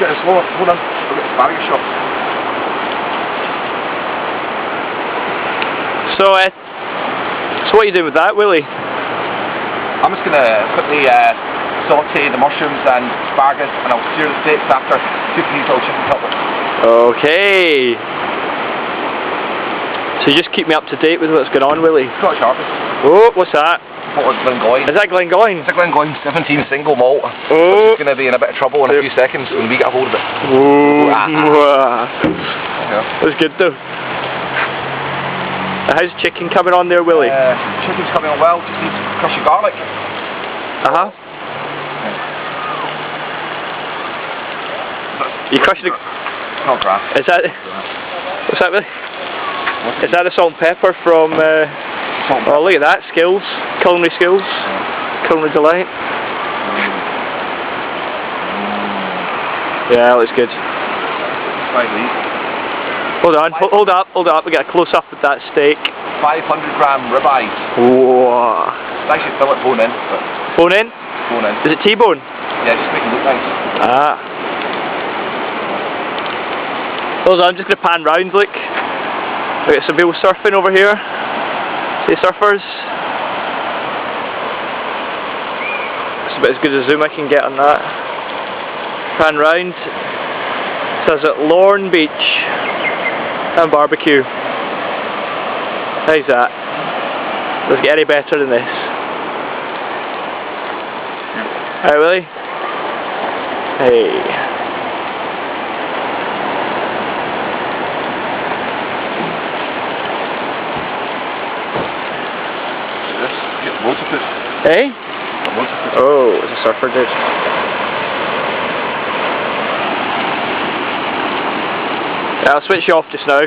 Get it slower. Hold on. I'll get the barrier shot. So what are you doing with that, Willie? I'm just going to quickly saute the mushrooms and asparagus, and I'll sear the steaks after cooking these little chicken cutlets. Okay. So you just keep me up to date with what's going on, Willie. Scottish harvest. Oh, what's that? Bottled Glengoyne. Is that Glengoyne? It's a Glengoyne 17 single malt. Oh. It's going to be in a bit of trouble in a few seconds when we get a hold of it. Ooh. Yeah. That's good though. How's chicken coming on there, Willie? Chicken's coming on well, just need to crush your garlic. Uh-huh. You crushing the... Oh, grass. Is that... What's that, Willie? Is that the salt and pepper from... Oh, look at that, skills. Culinary skills. Culinary delight. Yeah, that looks good. Hold up, we get a close up with that steak. 500 gram ribeye. Whoa. It's actually fillet bone in. Bone in? Bone in. Is it T-bone? Yeah, just make it look nice. Ah. Hold on, I'm just going to pan round, look. We got some people surfing over here. See surfers? It's about as good a zoom I can get on that. Pan round. It says at Lorne Beach and barbecue. How's that? Does it get any better than this? Alright, Willie? Hey. Hey? Oh, it's a surfer dude. Yeah, I'll switch you off just now.